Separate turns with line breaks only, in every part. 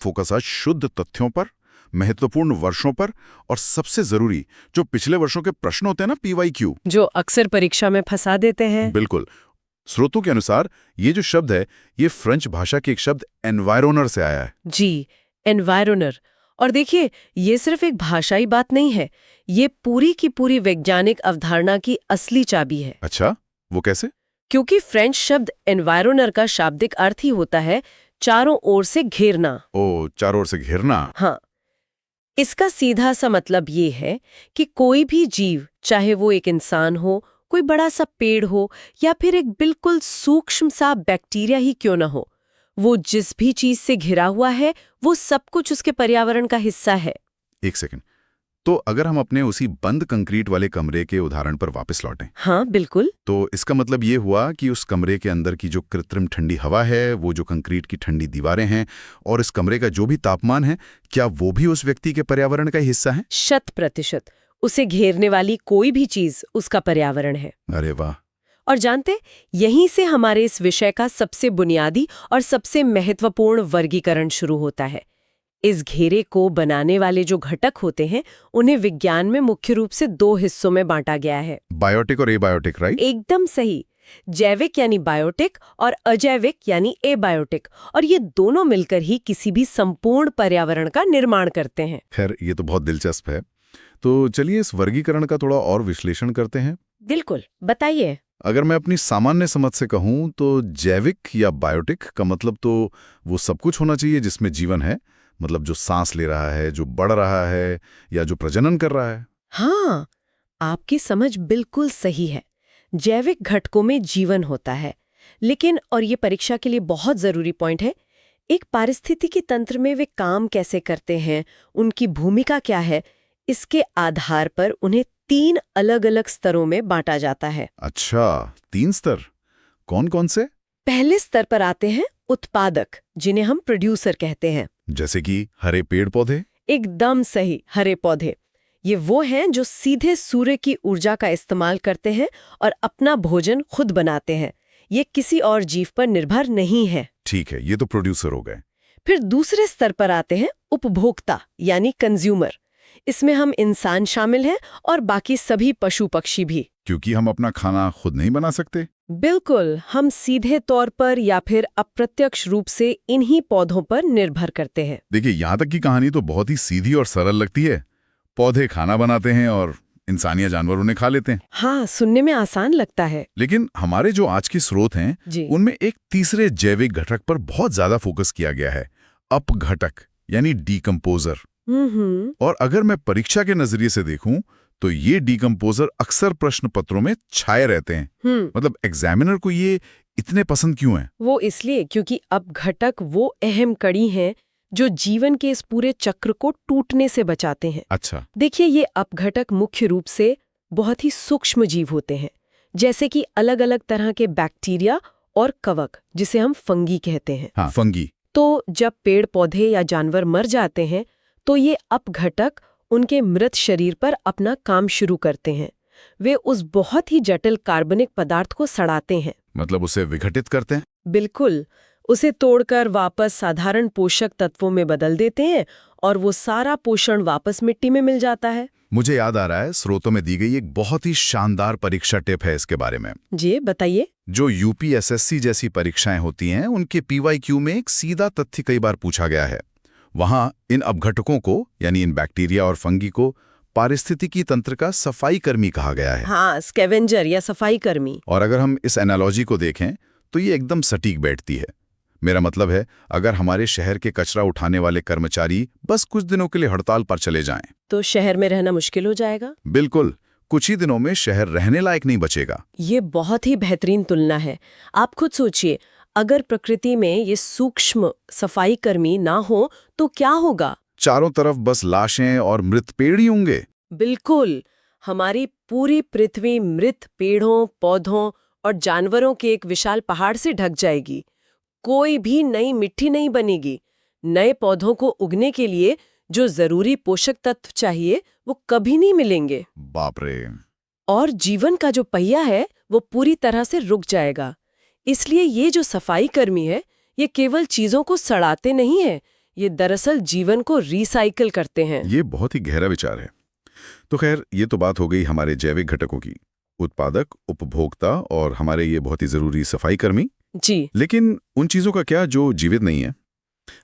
Focus आज शुद्ध तथ्यों पर, महत्वपूर्ण वर्षों पर और सबसे जरूरी जो पिछले वर्षों के प्रश्न होते हैं ना, PYQ,
जो अक्सर परीक्षा में फंसा देते हैं।
बिल्कुल। स्रोतों के अनुसार ये जो शब्द है ये फ्रेंच भाषा के एक शब्द एनवायरोनर से आया है।
जी, एनवायरोनर। और देखिए, ये सिर्फ एक भाषाई बात नहीं है, ये पूरी की पूरी वैज्ञानिक अवधारणा की असली चाबी है।
अच्छा, वो कैसे?
क्योंकि फ्रेंच शब्द एनवायरोनर का शाब्दिक अर्थ ही होता है चारों ओर से घेरना।
ओ, चारों ओर से घेरना।
हाँ, इसका सीधा सा मतलब ये है कि कोई भी जीव, चाहे वो एक इंसान हो, कोई बड़ा सा पेड़ हो या फिर एक बिल्कुल सूक्ष्म सा बैक्टीरिया ही क्यों न हो, वो जिस भी चीज से घिरा हुआ है वो सब कुछ उसके पर्यावरण का हिस्सा है।
एक सेकंड, तो अगर हम अपने उसी बंद कंक्रीट वाले कमरे के उदाहरण पर वापस लौटें।
हाँ बिल्कुल।
तो इसका मतलब ये हुआ कि उस कमरे के अंदर की जो कृत्रिम ठंडी हवा है, वो जो कंक्रीट की ठंडी दीवारें हैं और इस कमरे का जो भी तापमान है, क्या वो भी उस व्यक्ति के पर्यावरण का हिस्सा है?
100%। उसे घेरने वाली कोई भी चीज उसका पर्यावरण है।
अरे वाह।
और जानते, यहीं से हमारे इस विषय का सबसे बुनियादी और सबसे महत्वपूर्ण वर्गीकरण शुरू होता है। इस घेरे को बनाने वाले जो घटक होते हैं उन्हें विज्ञान में मुख्य रूप से 2 हिस्सों में बांटा गया है।
बायोटिक और एबायोटिक, राइट?
एकदम सही। जैविक यानी बायोटिक और अजैविक यानी एबायोटिक, और ये दोनों मिलकर ही किसी भी संपूर्ण पर्यावरण का निर्माण करते हैं।
खैर, ये तो बहुत दिलचस्प है। तो चलिए इस वर्गीकरण का थोड़ा और विश्लेषण करते हैं।
बिल्कुल, बताइए।
अगर मैं अपनी सामान्य समझ से कहूँ तो जैविक या बायोटिक का मतलब तो वो सब कुछ होना चाहिए जिसमें जीवन है, मतलब जो सांस ले रहा है, जो बढ़ रहा है या जो प्रजनन कर रहा है।
हाँ, आपकी समझ बिल्कुल सही है। जैविक घटकों में जीवन होता है, लेकिन, और ये परीक्षा के लिए बहुत जरूरी पॉइंट है, एक पारिस्थितिकी तंत्र में वे काम कैसे करते हैं, उनकी भूमिका क्या है, इसके आधार पर उन्हें 3 अलग-अलग स्तरों में बांटा जाता है।
अच्छा, 3 स्तर? कौन कौन से?
पहले स्तर पर आते हैं उत्पादक, जिन्हें हम प्रोड्यूसर कहते हैं।
जैसे कि हरे पेड़ पौधे?
एकदम सही, हरे पौधे। ये वो हैं जो सीधे सूर्य की ऊर्जा का इस्तेमाल करते हैं और अपना भोजन खुद बनाते हैं। ये किसी और जीव पर निर्भर नहीं है।
ठीक है, ये तो प्रोड्यूसर हो गए।
फिर दूसरे स्तर पर आते हैं उपभोक्ता यानी कंज्यूमर। इसमें हम इंसान शामिल हैं और बाकी सभी पशु पक्षी भी।
क्योंकि हम अपना खाना खुद नहीं बना सकते।
बिल्कुल, हम सीधे तौर पर या फिर अप्रत्यक्ष रूप से इन्हीं पौधों पर निर्भर करते हैं।
देखिए, यहाँ तक की कहानी तो बहुत ही सीधी और सरल लगती है। पौधे खाना बनाते हैं और इंसान या जानवर उन्हें खा लेते हैं।
हाँ, सुनने में आसान लगता है।
लेकिन हमारे जो आज के स्रोत हैं, उनमें एक तीसरे जैविक घटक पर बहुत ज्यादा फोकस किया गया है, अपघटक यानी डीकंपोजर। और अगर मैं परीक्षा के नजरिए से देखूं तो ये डीकंपोजर अक्सर प्रश्न पत्रों में छाए रहते हैं। मतलब एग्जामिनर को ये इतने पसंद क्यों हैं?
वो इसलिए क्योंकि अपघटक वो अहम कड़ी हैं जो जीवन के इस पूरे चक्र को टूटने से बचाते हैं।
अच्छा।
देखिए, ये अपघटक मुख्य रूप से बहुत ही सूक्ष्म जीव होते हैं, जैसे कि अलग अलग तरह के बैक्टीरिया और कवक, जिसे हम फंगी कहते हैं।
हाँ, फंगी।
तो जब पेड़ पौधे या जानवर मर जाते हैं तो ये अपघटक उनके मृत शरीर पर अपना काम शुरू करते हैं। वे उस बहुत ही जटिल कार्बनिक पदार्थ को सड़ाते हैं।
मतलब उसे विघटित करते हैं?
बिल्कुल, उसे तोड़कर वापस साधारण पोषक तत्वों में बदल देते हैं और वो सारा पोषण वापस मिट्टी में मिल जाता है।
मुझे याद आ रहा है, स्रोतों में दी गई एक बहुत ही शानदार परीक्षा टिप है इसके बारे में।
जी बताइए।
जो यूपीएसएससी जैसी परीक्षाएं होती हैं, उनके PYQ में एक सीधा तथ्य कई बार पूछा गया है। वहां इन अपघटकों को, यानी इन बैक्टीरिया और फंगी को, पारिस्थितिकी तंत्र का सफाई कर्मी कहा गया है।
हाँ, स्कैवेंजर या सफाई कर्मी।
और अगर हम इस एनालॉजी को देखें तो ये एकदम सटीक बैठती है। मेरा मतलब है, अगर हमारे शहर के कचरा उठाने वाले कर्मचारी बस कुछ दिनों के लिए हड़ताल पर चले जाएं,
तो शहर में रहना मुश्किल हो जाएगा।
बिल्कुल, कुछ ही दिनों में शहर रहने लायक नहीं बचेगा।
ये बहुत ही बेहतरीन तुलना है। आप खुद सोचिए, अगर प्रकृति में ये सूक्ष्म सफाई कर्मी ना हो तो क्या होगा?
चारों तरफ बस लाशें और मृत पेड़ ही होंगे।
बिल्कुल, हमारी पूरी पृथ्वी मृत पेड़ों, पौधों और जानवरों के एक विशाल पहाड़ से ढक जाएगी। कोई भी नई मिट्टी नहीं बनेगी। नए पौधों को उगने के लिए जो जरूरी पोषक तत्व चाहिए वो कभी नहीं मिलेंगे।
बाप रे।
और जीवन का जो पहिया है वो पूरी तरह से रुक जाएगा। इसलिए ये जो सफाई कर्मी है, ये केवल चीजों को सड़ाते नहीं है, ये दरअसल जीवन को रिसाइकिल करते हैं।
ये बहुत ही गहरा विचार है। तो खैर, ये तो बात हो गई हमारे जैविक घटकों की, उत्पादक, उपभोक्ता और हमारे ये बहुत ही जरूरी सफाई कर्मी।
जी।
लेकिन उन चीजों का क्या जो जीवित नहीं है?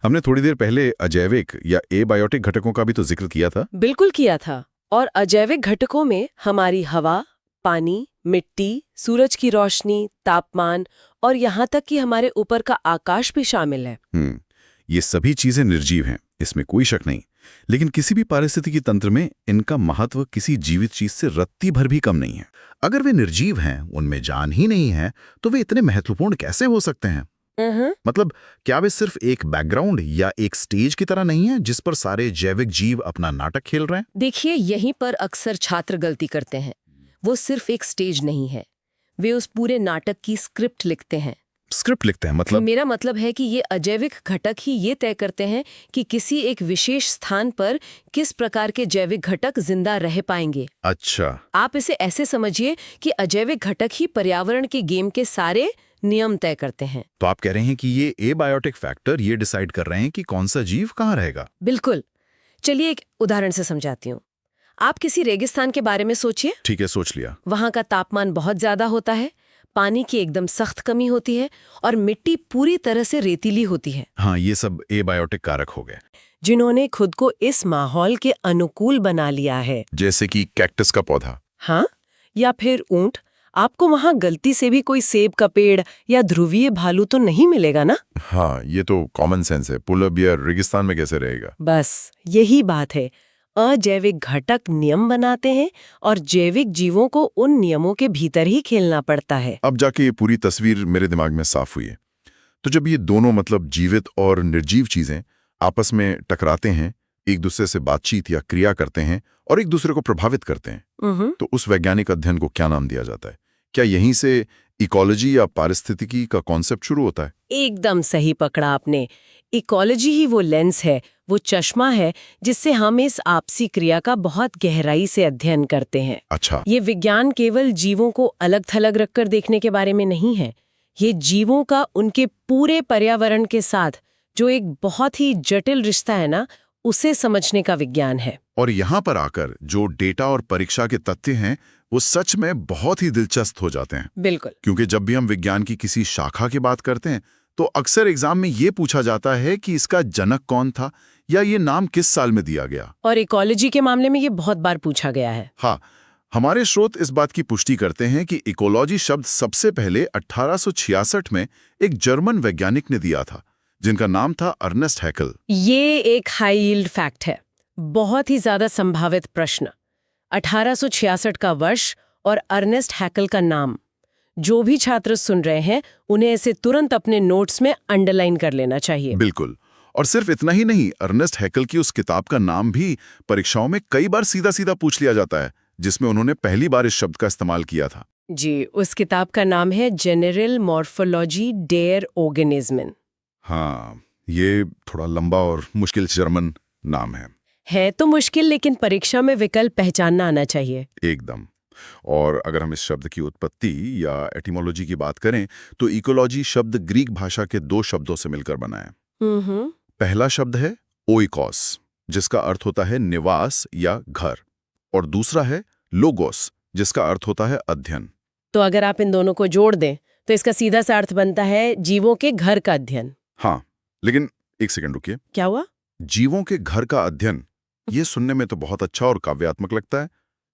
हमने थोड़ी देर पहले अजैविक या एबायोटिक घटकों का भी तो जिक्र किया था।
बिल्कुल किया था। और अजैविक घटकों में हमारी हवा, पानी, मिट्टी, सूरज की रोशनी, तापमान और यहाँ तक कि हमारे ऊपर का आकाश भी शामिल है।
ये सभी चीजें निर्जीव हैं, इसमें कोई शक नहीं। लेकिन किसी भी पारिस्थितिकी तंत्र में इनका महत्व किसी जीवित चीज से रत्ती भर भी कम नहीं है। अगर वे निर्जीव हैं, उनमें जान ही नहीं है, तो वे इतने महत्वपूर्ण कैसे हो सकते हैं? मतलब क्या वे सिर्फ एक बैकग्राउंड या एक स्टेज की तरह नहीं है जिस पर सारे जैविक जीव अपना नाटक खेल रहे हैं?
देखिए, यहीं पर अक्सर छात्र गलती करते हैं। वो सिर्फ एक स्टेज नहीं है, वे उस पूरे नाटक की स्क्रिप्ट लिखते हैं।
स्क्रिप्ट लिखते हैं मतलब?
मेरा मतलब है कि ये अजैविक घटक ही ये तय करते हैं कि किसी एक विशेष स्थान पर किस प्रकार के जैविक घटक जिंदा रह पाएंगे।
अच्छा।
आप इसे ऐसे समझिए कि अजैविक घटक ही पर्यावरण के गेम के सारे नियम तय करते हैं।
तो आप कह रहे हैं कि ये एबायोटिक फैक्टर ये डिसाइड कर रहे हैं कि कौन सा जीव कहाँ रहेगा?
बिल्कुल। चलिए एक उदाहरण से समझाती हूँ। आप किसी रेगिस्तान के बारे में सोचिए।
ठीक है, सोच लिया।
वहाँ का तापमान बहुत ज्यादा होता है, पानी की एकदम सख्त कमी होती है और मिट्टी पूरी तरह से रेतीली होती है।
हाँ, ये सब एबायोटिक कारक हो गए,
जिन्होंने खुद को इस माहौल के अनुकूल बना लिया है।
जैसे कि कैक्टस का पौधा।
हाँ, या फिर ऊंट। आपको वहाँ गलती से भी कोई सेब का पेड़ या ध्रुवीय भालू तो नहीं मिलेगा ना?
हाँ, ये तो कॉमन सेंस है। पोलर बियर रेगिस्तान में कैसे रहेगा?
बस यही बात है। अजैविक घटक नियम बनाते हैं और जैविक जीवों को उन नियमों के भीतर ही खेलना पड़ता है।
अब जाके ये पूरी तस्वीर मेरे दिमाग में साफ हुई है। तो जब ये दोनों मतलब जीवित और निर्जीव चीजें आपस में टकराते हैं, एक दूसरे से बातचीत या क्रिया करते हैं और एक दूसरे को प्रभावित करते हैं, तो उस वैज्ञानिक अध्ययन को क्या नाम दिया जाता है? क्या यहीं से इकोलॉजी या पारिस्थितिकी का कॉन्सेप्ट शुरू होता है?
एकदम सही पकड़ा आपने। इकोलॉजी ही वो लेंस है, वो चश्मा है जिससे हम इस आपसी क्रिया का बहुत गहराई से अध्ययन करते हैं।
अच्छा।
ये विज्ञान केवल जीवों को अलग थलग रखकर देखने के बारे में नहीं है। ये जीवों का उनके पूरे पर्यावरण के साथ जो एक बहुत ही जटिल रिश्ता है ना, उसे समझने का विज्ञान है।
और यहाँ पर आकर जो डेटा और परीक्षा के तथ्य हैं, वो सच में बहुत ही दिलचस्प हो जाते हैं।
बिल्कुल।
क्योंकि जब भी हम विज्ञान की किसी शाखा की बात करते हैं, तो अक्सर एग्जाम में ये पूछा जाता है कि इसका जनक कौन था या ये नाम किस साल में दिया गया।
और इकोलॉजी के मामले में ये बहुत बार पूछा गया है।
हाँ, हमारे स्रोत इस बात की पुष्टि करते हैं कि इकोलॉजी शब्द सबसे पहले 1866 में एक जर्मन वैज्ञानिक ने दिया था, जिनका नाम था अर्नेस्ट हैकल।
ये एक हाई यील्ड फैक्ट है, बहुत ही ज्यादा संभावित प्रश्न। 1866 का वर्ष और अर्नेस्ट हैकल का नाम। जो भी छात्र सुन रहे हैं, उन्हें इसे तुरंत अपने नोट्स में अंडरलाइन कर लेना चाहिए।
बिल्कुल। और सिर्फ इतना ही नहीं, अर्नेस्ट हैकल की उस किताब का नाम भी परीक्षाओं में कई बार सीधा सीधा पूछ लिया जाता है, जिसमें उन्होंने पहली बार इस शब्द का इस्तेमाल किया था।
जी, उस किताब का नाम है जनरल मॉर्फोलॉजी डेर ऑर्गेनिज्मन।
हाँ, ये थोड़ा लंबा और मुश्किल जर्मन नाम है
तो मुश्किल, लेकिन परीक्षा में विकल्प पहचानना आना चाहिए।
एकदम। और अगर हम इस शब्द की उत्पत्ति या एटिमोलॉजी की बात करें, तो इकोलॉजी शब्द ग्रीक भाषा के 2 शब्दों से मिलकर बना है। पहला शब्द है ओइकोस, जिसका अर्थ होता है निवास या घर, और दूसरा है लोगोस, जिसका अर्थ होता है अध्ययन।
तो अगर आप इन दोनों को जोड़ दें, तो इसका सीधा सा अर्थ बनता है जीवों के घर का अध्ययन।
हाँ, लेकिन एक सेकंड रुकिए।
क्या हुआ?
जीवों के घर का अध्ययन, ये सुनने में तो बहुत अच्छा और काव्यात्मक लगता है,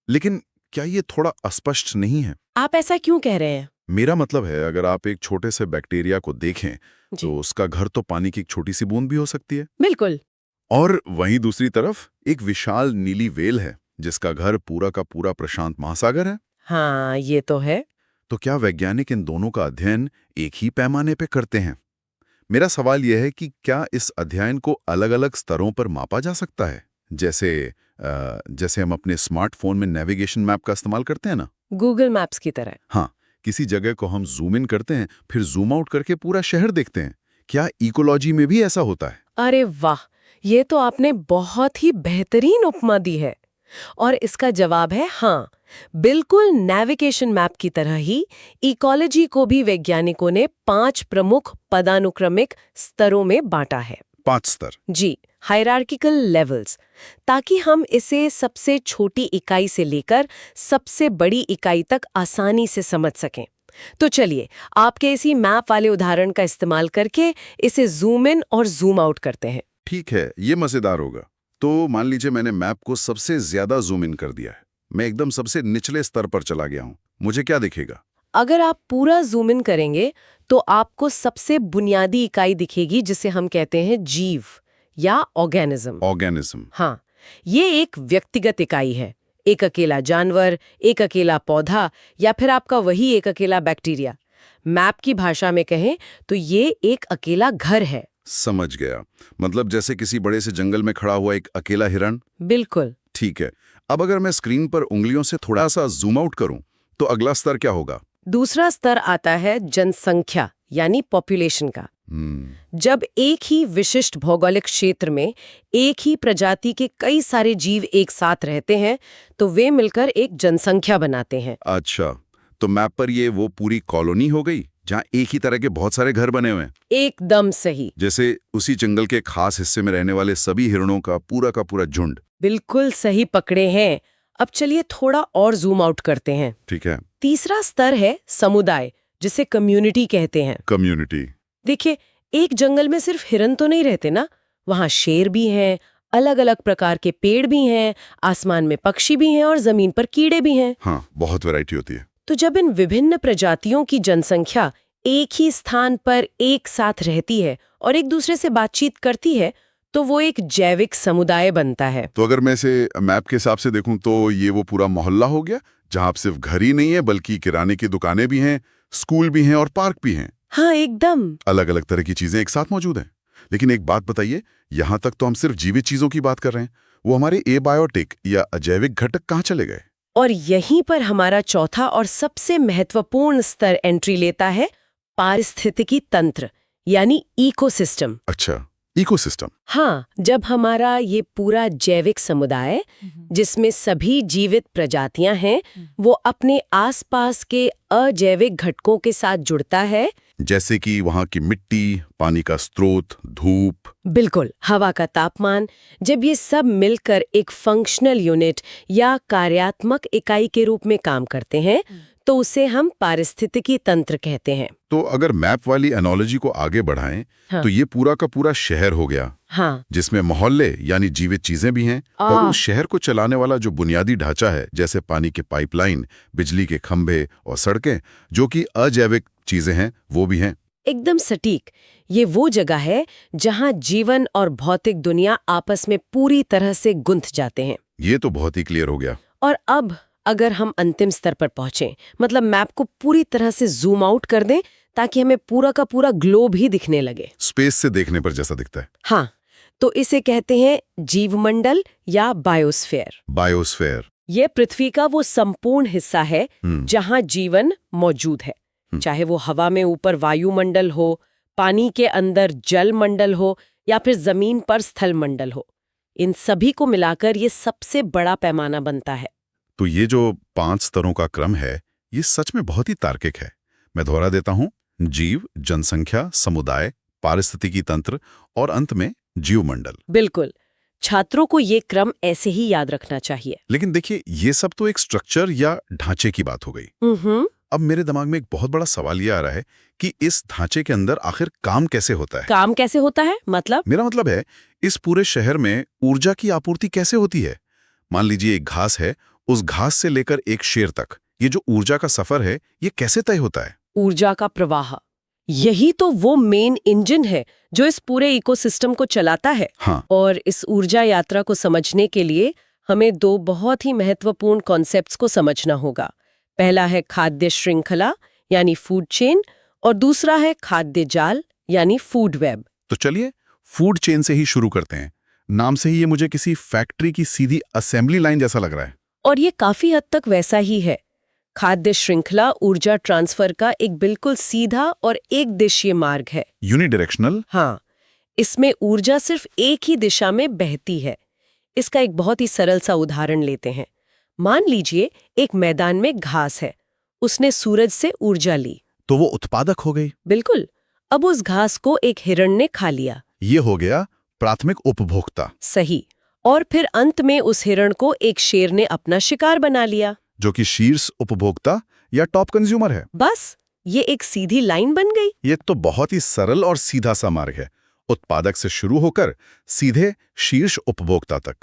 लेकिन क्या ये थोड़ा अस्पष्ट नहीं है?
आप ऐसा क्यों कह रहे हैं?
मेरा मतलब है, अगर आप एक छोटे से बैक्टीरिया को देखें, तो उसका घर तो पानी की एक छोटी सी बूंद भी हो सकती है।
बिल्कुल।
और वहीं दूसरी तरफ एक विशाल नीली व्हेल है, जिसका घर पूरा का पूरा प्रशांत महासागर है।
हाँ, ये तो है।
तो क्या वैज्ञानिक इन दोनों का अध्ययन एक ही पैमाने पे करते हैं? मेरा सवाल यह है कि क्या इस अध्ययन को अलग-अलग स्तरों पर मापा जा सकता है? जैसे हम अपने स्मार्टफोन में नेविगेशन मैप का इस्तेमाल करते हैं ना,
गूगल मैप्स की तरह।
हाँ, किसी जगह को हम जूम इन करते हैं, फिर जूम आउट करके पूरा शहर देखते हैं। क्या इकोलॉजी में भी ऐसा होता है?
अरे वाह, ये तो आपने बहुत ही बेहतरीन उपमा दी है। और इसका जवाब है हाँ, बिल्कुल नेविगेशन मैप की तरह ही इकोलॉजी को भी वैज्ञानिकों ने 5 प्रमुख पदानुक्रमिक स्तरों में बांटा है।
5 स्तर।
जी, हायरार्किकल लेवल्स, ताकि हम इसे सबसे छोटी इकाई से लेकर सबसे बड़ी इकाई तक आसानी से समझ सकें। तो चलिए, आपके इसी मैप वाले उदाहरण का इस्तेमाल करके इसे जूम इन और जूम आउट करते हैं।
ठीक है, ये मजेदार होगा। तो मान लीजिए मैंने मैप को सबसे ज्यादा जूम इन कर दिया है। मैं एकदम सबसे निचले स्तर पर चला गया हूँ। मुझे क्या दिखेगा?
अगर आप पूरा जूम इन करेंगे तो आपको सबसे बुनियादी इकाई दिखेगी, जिसे हम कहते हैं जीव या ऑर्गेनिज्म।
ऑर्गेनिज्म।
हाँ, ये एक व्यक्तिगत इकाई है। एक अकेला जानवर, एक अकेला पौधा, या फिर आपका वही एक अकेला बैक्टीरिया। मैप की भाषा में कहें तो ये एक अकेला घर है।
समझ गया। मतलब जैसे किसी बड़े से जंगल में खड़ा हुआ एक अकेला हिरण।
बिल्कुल।
ठीक है। अब अगर मैं स्क्रीन पर उंगलियों से थोड़ा सा जूम आउट करूं तो अगला स्तर क्या होगा?
दूसरा स्तर आता है जनसंख्या यानी पॉपुलेशन का। जब एक ही विशिष्ट भौगोलिक क्षेत्र में एक ही प्रजाति के कई सारे जीव एक साथ रहते हैं तो वे मिलकर एक जनसंख्या बनाते हैं।
अच्छा, तो मैप पर ये वो पूरी कॉलोनी हो गई जहाँ एक ही तरह के बहुत सारे घर बने हुए हैं।
एकदम सही।
जैसे उसी जंगल के खास हिस्से में रहने वाले सभी हिरणों का पूरा झुंड।
बिल्कुल सही पकड़े हैं। अब चलिए थोड़ा और जूम आउट करते हैं।
ठीक है।
तीसरा स्तर है समुदाय, जिसे कम्युनिटी कहते हैं।
कम्युनिटी।
देखिए, एक जंगल में सिर्फ हिरन तो नहीं रहते ना, वहाँ शेर भी हैं, अलग अलग प्रकार के पेड़ भी हैं, आसमान में पक्षी भी हैं और जमीन पर कीड़े भी हैं।
हाँ, बहुत वैरायटी होती है।
तो जब इन विभिन्न प्रजातियों की जनसंख्या एक ही स्थान पर एक साथ रहती है और एक दूसरे से बातचीत करती है तो वो एक जैविक समुदाय बनता है।
तो अगर मैं इसे मैप के हिसाब से देखूं तो ये वो पूरा मोहल्ला हो गया जहां आप सिर्फ घर ही नहीं है बल्कि किराने की दुकानें भी हैं, स्कूल भी हैं और पार्क भी हैं।
हाँ, एकदम
अलग अलग तरह की चीजें एक साथ मौजूद हैं। लेकिन एक बात बताइए, यहाँ तक तो हम सिर्फ जीवित चीजों की बात कर रहे हैं, वो हमारे एबायोटिक या अजैविक घटक कहाँ चले गए?
और यहीं पर हमारा चौथा और सबसे महत्वपूर्ण स्तर एंट्री लेता है, पारिस्थितिकी तंत्र यानी इकोसिस्टम।
अच्छा, इकोसिस्टम।
हाँ, जब हमारा ये पूरा जैविक समुदाय जिसमें सभी जीवित प्रजातियां हैं वो अपने आसपास के अजैविक घटकों के साथ जुड़ता है,
जैसे कि वहाँ की मिट्टी, पानी का स्रोत, धूप,
बिल्कुल, हवा का तापमान, जब ये सब मिलकर एक फंक्शनल यूनिट या कार्यात्मक इकाई के रूप में काम करते हैं तो उसे हम पारिस्थितिकी तंत्र कहते हैं।
तो अगर मैप वाली एनोलॉजी को आगे बढ़ाएं,
हाँ।
तो ये पूरा का पूरा शहर हो गया।
हाँ।
जिसमें मोहल्ले यानी जीवित चीजें भी हैं और उस शहर को चलाने वाला जो बुनियादी ढांचा है, जैसे पानी के पाइपलाइन, बिजली के खंभे और सड़कें, जो कि अजैविक चीजें हैं, वो भी हैं।
एकदम सटीक। ये वो जगह है जहाँ जीवन और भौतिक दुनिया आपस में पूरी तरह से गुंथ जाते हैं।
ये तो बहुत ही क्लियर हो गया।
और अब अगर हम अंतिम स्तर पर पहुंचें, मतलब मैप को पूरी तरह से जूम आउट कर दें ताकि हमें पूरा का पूरा ग्लोब ही दिखने लगे,
स्पेस से देखने पर जैसा दिखता है।
हाँ, तो इसे कहते हैं जीवमंडल या बायोस्फीयर।
बायोस्फीयर।
ये पृथ्वी का वो संपूर्ण हिस्सा है जहाँ जीवन मौजूद है, चाहे वो हवा में ऊपर वायुमंडल हो, पानी के अंदर जल मंडल हो या फिर जमीन पर स्थल मंडल हो। इन सभी को मिलाकर ये सबसे बड़ा पैमाना बनता है।
तो ये जो 5 स्तरों का क्रम है, ये सच में बहुत ही तार्किक है। मैं दोहरा देता हूं, जीव, जनसंख्या, समुदाय, पारिस्थितिकी तंत्र और अंत में जीवमंडल।
बिल्कुल, छात्रों को ये क्रम ऐसे ही याद रखना चाहिए।
लेकिन देखिए, ये सब तो एक स्ट्रक्चर या ढांचे की बात हो गई। अब मेरे दिमाग में एक बहुत बड़ा सवाल ये आ रहा है कि इस ढांचे के अंदर आखिर काम कैसे होता है?
काम कैसे होता है मतलब?
मेरा मतलब है, इस पूरे शहर में ऊर्जा की आपूर्ति कैसे होती है? मान लीजिए एक घास है, उस घास से लेकर एक शेर तक ये जो ऊर्जा का सफर है, ये कैसे तय होता है?
ऊर्जा का प्रवाह, यही तो वो मेन इंजन है जो इस पूरे इकोसिस्टम को चलाता है।
हाँ।
और इस ऊर्जा यात्रा को समझने के लिए हमें 2 बहुत ही महत्वपूर्ण कॉन्सेप्ट्स को समझना होगा। पहला है खाद्य श्रृंखला यानी फूड चेन और दूसरा है खाद्य जाल यानी फूड वेब।
तो चलिए फूड चेन से ही शुरू करते हैं। नाम से ही ये मुझे किसी फैक्ट्री की सीधी असेंबली लाइन जैसा लग रहा है।
और ये काफी हद तक वैसा ही है। खाद्य श्रृंखला ऊर्जा ट्रांसफर का एक बिल्कुल सीधा और एक दिशीय मार्ग है।
यूनिडायरेक्शनल।
हाँ, इसमें ऊर्जा सिर्फ एक ही दिशा में बहती है। इसका एक बहुत ही सरल सा उदाहरण लेते हैं। मान लीजिए एक मैदान में घास है, उसने सूरज से ऊर्जा ली
तो वो उत्पादक हो गई।
बिल्कुल। अब उस घास को एक हिरण ने खा लिया।
ये हो गया प्राथमिक उपभोक्ता।
सही। और फिर अंत में उस हिरण को एक शेर ने अपना शिकार बना लिया,
जो कि शीर्ष उपभोक्ता या टॉप कंज्यूमर है।
बस ये एक सीधी लाइन बन गई।
ये तो बहुत ही सरल और सीधा सा मार्ग है, उत्पादक से शुरू होकर सीधे शीर्ष उपभोक्ता तक।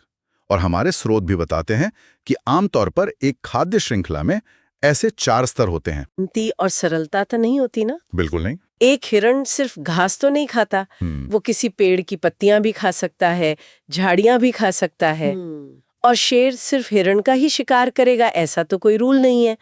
और हमारे स्रोत भी बताते हैं कि आमतौर पर एक खाद्य श्रृंखला में ऐसे 4 स्तर होते हैं।
शांति और सरलता तो नहीं होती ना?
बिल्कुल नहीं।
एक हिरण सिर्फ घास तो नहीं खाता, वो किसी पेड़ की पत्तियां भी खा सकता है, झाड़ियां भी खा सकता है। और शेर सिर्फ हिरण का ही शिकार करेगा ऐसा तो कोई रूल नहीं है।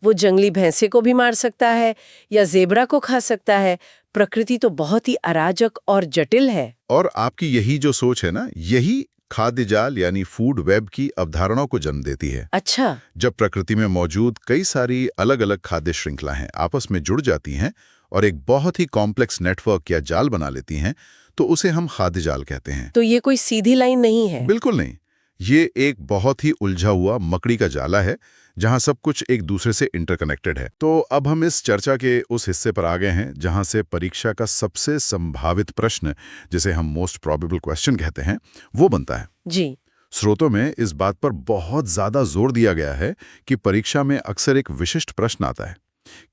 वो जंगली भैंसे को भी मार सकता है या ज़ेब्रा को खा सकता है। प्रकृति तो बहुत ही अराजक और जटिल है।
और आपकी यही जो सोच है ना, यही खाद्य जाल यानी फूड वेब की अवधारणा को जन्म देती है।
अच्छा।
जब प्रकृति में मौजूद कई सारी अलग अलग खाद्य श्रृंखलाएं आपस में जुड़ जाती हैं और एक बहुत ही कॉम्प्लेक्स नेटवर्क या जाल बना लेती हैं, तो उसे हम खाद्य जाल कहते हैं।
तो ये कोई सीधी लाइन नहीं है?
बिल्कुल नहीं। ये एक बहुत ही उलझा हुआ मकड़ी का जाला है, जहां सब कुछ एक दूसरे से इंटरकनेक्टेड है। तो अब हम इस चर्चा के उस हिस्से पर आ गए हैं जहां से परीक्षा का सबसे संभावित प्रश्न, जिसे हम मोस्ट प्रोबेबल क्वेश्चन कहते हैं, वो बनता है।
जी।
स्रोतों में इस बात पर बहुत ज्यादा जोर दिया गया है कि परीक्षा में अक्सर एक विशिष्ट प्रश्न आता है,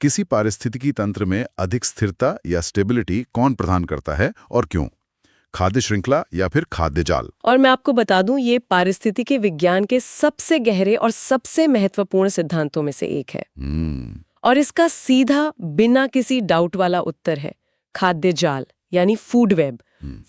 किसी पारिस्थितिकी तंत्र में अधिक स्थिरता या स्टेबिलिटी कौन प्रदान करता है और क्यों, खाद्य श्रृंखला या फिर खाद्य जाल?
और मैं आपको बता दूं, ये पारिस्थितिकी विज्ञान के सबसे गहरे और सबसे महत्वपूर्ण सिद्धांतों में से एक है। और इसका सीधा बिना किसी डाउट वाला उत्तर है खाद्य जाल यानी फूड वेब।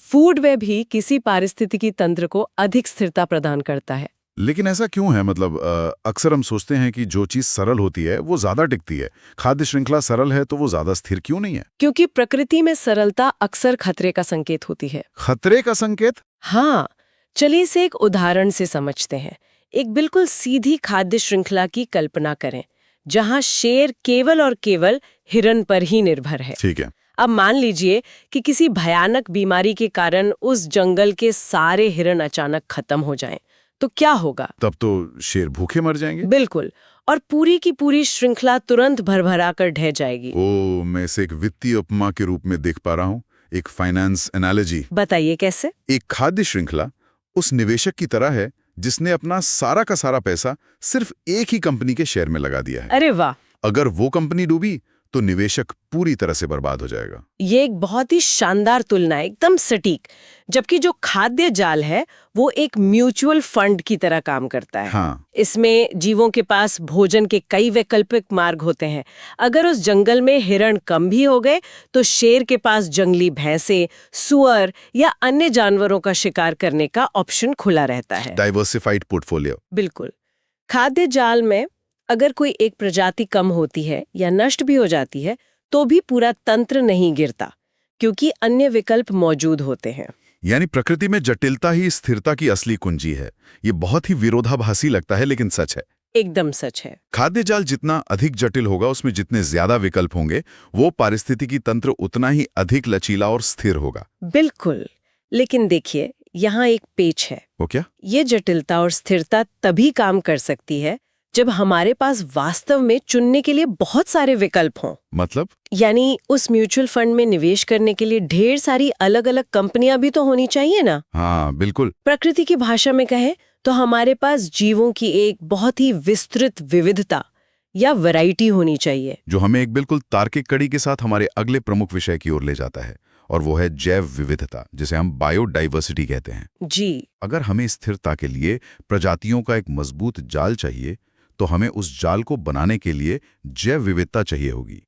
फूड वेब ही किसी पारिस्थितिकी तंत्र को अधिक स्थिरता प्रदान करता है।
लेकिन ऐसा क्यों है? मतलब अक्सर हम सोचते हैं कि जो चीज सरल होती है वो ज्यादा टिकती है। खाद्य श्रृंखला सरल है तो वो ज्यादा स्थिर क्यों नहीं है?
क्योंकि प्रकृति में सरलता अक्सर खतरे का संकेत होती है।
खतरे का संकेत?
हाँ, चलिए इसे एक उदाहरण से समझते हैं। एक बिल्कुल सीधी खाद्य श्रृंखला की कल्पना करें, जहां शेर केवल और केवल हिरण पर ही निर्भर है।
ठीक है।
अब मान लीजिए कि किसी भयानक बीमारी के कारण उस जंगल के सारे हिरण अचानक खत्म हो जाएं, तो क्या होगा?
तब तो शेर भूखे मर जाएंगे।
बिल्कुल। और पूरी की पूरी श्रृंखला तुरंत भरभरा कर ढह जाएगी।
मैं इसे एक वित्तीय उपमा के रूप में देख पा रहा हूँ, एक फाइनेंस एनालॉजी।
बताइए कैसे?
एक खाद्य श्रृंखला उस निवेशक की तरह है जिसने अपना सारा का सारा पैसा सिर्फ एक ही कंपनी के शेयर में लगा दिया है।
अरे वाह!
अगर वो कंपनी डूबी तो निवेशक पूरी तरह से बर्बाद हो जाएगा।
ये एक बहुत ही शानदार तुलना है, एकदम सटीक। जबकि जो खाद्य जाल है वो एक म्यूचुअल फंड की तरह काम करता है।
हाँ।
इसमें जीवों के पास भोजन के कई वैकल्पिक मार्ग होते हैं। अगर उस जंगल में हिरण कम भी हो गए तो शेर के पास जंगली भैंसे, सुअर या अन्य जानवरों का शिकार करने का ऑप्शन खुला रहता है।
Diversified portfolio.
बिल्कुल। खाद्य जाल में अगर कोई एक प्रजाति कम होती है या नष्ट भी हो जाती है तो भी पूरा तंत्र नहीं गिरता, क्योंकि अन्य विकल्प मौजूद होते हैं।
यानी प्रकृति में जटिलता ही स्थिरता की असली कुंजी है। ये बहुत ही विरोधाभासी लगता है, लेकिन सच है।
एकदम सच है।
खाद्य जाल जितना अधिक जटिल होगा, उसमें जितने ज्यादा विकल्प होंगे, वो पारिस्थितिकी तंत्र उतना ही अधिक लचीला और स्थिर होगा।
बिल्कुल। लेकिन देखिए, यहाँ एक पेच है।
वो क्या?
ये जटिलता और स्थिरता तभी काम कर सकती है जब हमारे पास वास्तव में चुनने के लिए बहुत सारे विकल्प हों।
मतलब?
यानी उस म्यूचुअल फंड में निवेश करने के लिए ढेर सारी अलग अलग कंपनियां भी तो होनी चाहिए ना।
हाँ, बिल्कुल।
प्रकृति की भाषा में कहें तो हमारे पास जीवों की एक बहुत ही विस्तृत विविधता या वैरायटी होनी चाहिए,
जो हमें एक बिल्कुल तार्किक कड़ी के साथ हमारे अगले प्रमुख विषय की ओर ले जाता है, और वो है जैव विविधता, जिसे हम बायोडाइवर्सिटी कहते हैं।
जी।
अगर हमें स्थिरता के लिए प्रजातियों का एक मजबूत जाल चाहिए, तो हमें उस जाल को बनाने के लिए जैव विविधता चाहिए होगी।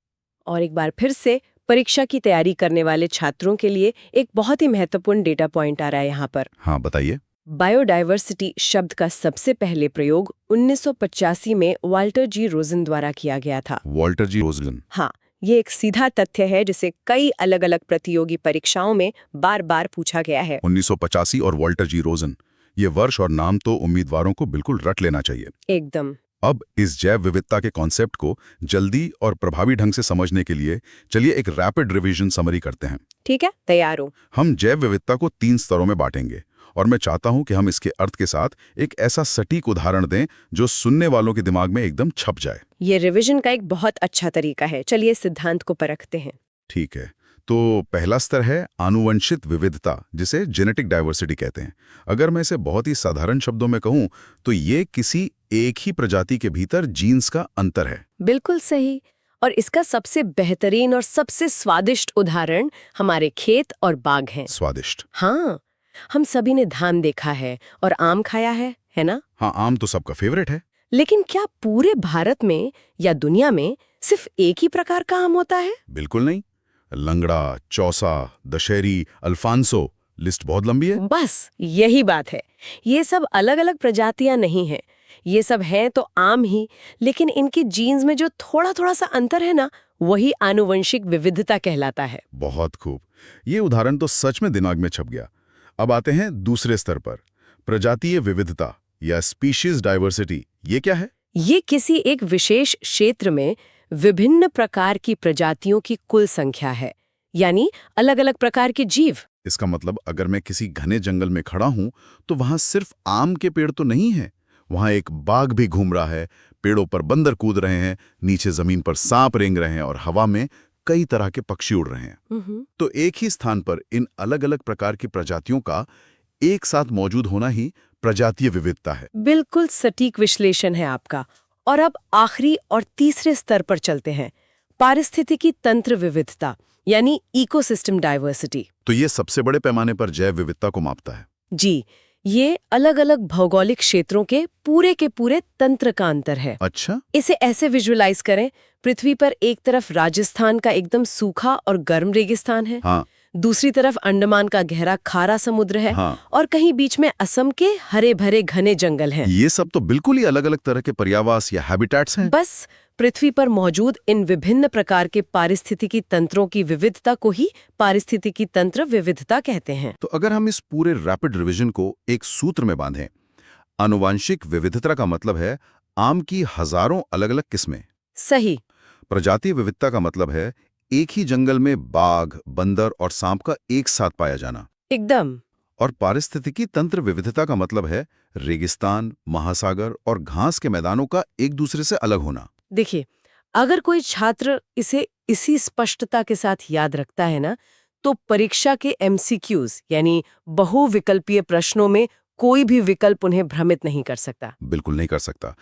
और एक बार फिर से परीक्षा की तैयारी करने वाले छात्रों के लिए एक बहुत ही महत्वपूर्ण डेटा पॉइंट आ रहा है यहाँ पर।
हाँ, बताइए।
बायोडाइवर्सिटी शब्द का सबसे पहले प्रयोग 1985 में वाल्टर जी रोजन द्वारा किया गया था।
Walter G Rosen?
हाँ, ये एक सीधा तथ्य है जिसे कई अलग अलग प्रतियोगी परीक्षाओं में बार बार पूछा गया है।
1985 और वाल्टर जी रोजन, ये वर्ष और नाम तो उम्मीदवारों को बिल्कुल रट लेना चाहिए।
एकदम।
अब इस जैव विविधता के कॉन्सेप्ट को जल्दी और प्रभावी ढंग से समझने के लिए चलिए एक रैपिड रिवीजन समरी करते हैं।
ठीक है, तैयार हूं।
हम जैव विविधता को 3 स्तरों में बांटेंगे, और मैं चाहता हूं कि हम इसके अर्थ के साथ एक ऐसा सटीक उदाहरण दें जो सुनने वालों के दिमाग में एकदम छप जाए।
ये रिवीजन का एक बहुत अच्छा तरीका है। चलिए सिद्धांत को परखते हैं।
ठीक है, तो पहला स्तर है आनुवंशिक विविधता, जिसे जेनेटिक डाइवर्सिटी कहते हैं। अगर मैं इसे बहुत ही साधारण शब्दों में कहूं तो ये किसी एक ही प्रजाति के भीतर जीन्स का अंतर है।
बिल्कुल सही। और इसका सबसे बेहतरीन और सबसे स्वादिष्ट उदाहरण हमारे खेत और बाग हैं।
स्वादिष्ट?
हाँ, हम सभी ने धान देखा है और आम खाया है ना?
हाँ, आम तो सबका फेवरेट है।
लेकिन क्या पूरे भारत में या दुनिया में सिर्फ एक ही प्रकार का आम होता है?
बिल्कुल नहीं। लंगड़ा, चौसा, दशहरी, अल्फांसो, लिस्ट बहुत लंबी है।
बस यही बात है। ये सब अलग अलग प्रजातियां नहीं हैं। ये सब हैं तो आम ही, लेकिन इनकी जीन्स में जो थोड़ा थोड़ा सा अंतर है ना, वही आनुवंशिक विविधता कहलाता है।
बहुत खूब। ये उदाहरण तो सच में दिमाग में छप गया। अब आते हैं दूसरे स्तर पर, प्रजातीय विविधता या स्पीशीज डाइवर्सिटी। ये क्या है?
ये किसी एक विशेष क्षेत्र में विभिन्न प्रकार की प्रजातियों की कुल संख्या है, यानी अलग अलग प्रकार के जीव।
इसका मतलब अगर मैं किसी घने जंगल में खड़ा हूं तो वहां सिर्फ आम के पेड़ तो नहीं है, वहां एक बाघ भी घूम रहा है, पेड़ों पर बंदर कूद रहे हैं, नीचे जमीन पर सांप रेंग रहे हैं और हवा में कई तरह के पक्षी उड़ रहे हैं। तो एक ही स्थान पर इन अलग अलग प्रकार की प्रजातियों का एक साथ मौजूद होना ही प्रजातीय विविधता है।
बिल्कुल सटीक विश्लेषण है आपका। और अब आखिरी और तीसरे स्तर पर चलते हैं, पारिस्थितिकी तंत्र विविधता यानी इकोसिस्टम डाइवर्सिटी।
तो ये सबसे बड़े पैमाने पर जैव विविधता को मापता है।
जी, ये अलग अलग भौगोलिक क्षेत्रों के पूरे तंत्र का अंतर है।
अच्छा?
इसे ऐसे विजुअलाइज करें, पृथ्वी पर एक तरफ राजस्थान का एकदम सूखा और गर्म रेगिस्तान है।
हाँ।
दूसरी तरफ अंडमान का गहरा खारा समुद्र है।
हाँ।
और कहीं बीच में असम के हरे भरे घने जंगल हैं।
ये सब तो बिल्कुल ही अलग अलग तरह के पर्यावास या हैबिटेट्स हैं।
बस पृथ्वी पर मौजूद इन विभिन्न प्रकार के पारिस्थितिकी तंत्रों की विविधता को ही पारिस्थितिकी तंत्र विविधता कहते हैं।
तो अगर हम इस पूरे रैपिड रिवीजन को एक सूत्र में बांधें, आनुवंशिक विविधता का मतलब है आम की हजारों अलग अलग किस्में।
सही।
प्रजातीय विविधता का मतलब है एक ही जंगल में बाघ, बंदर और सांप का एक साथ पाया जाना।
एकदम।
और पारिस्थितिकी तंत्र विविधता का मतलब है रेगिस्तान, महासागर और घास के मैदानों का एक दूसरे से अलग होना।
देखिए, अगर कोई छात्र इसे इसी स्पष्टता के साथ याद रखता है ना, तो परीक्षा के MCQs यानी बहुविकल्पीय प्रश्नों में कोई भी विकल्प उन्हें भ्रमित नहीं कर सकता।
बिल्कुल नहीं कर सकता।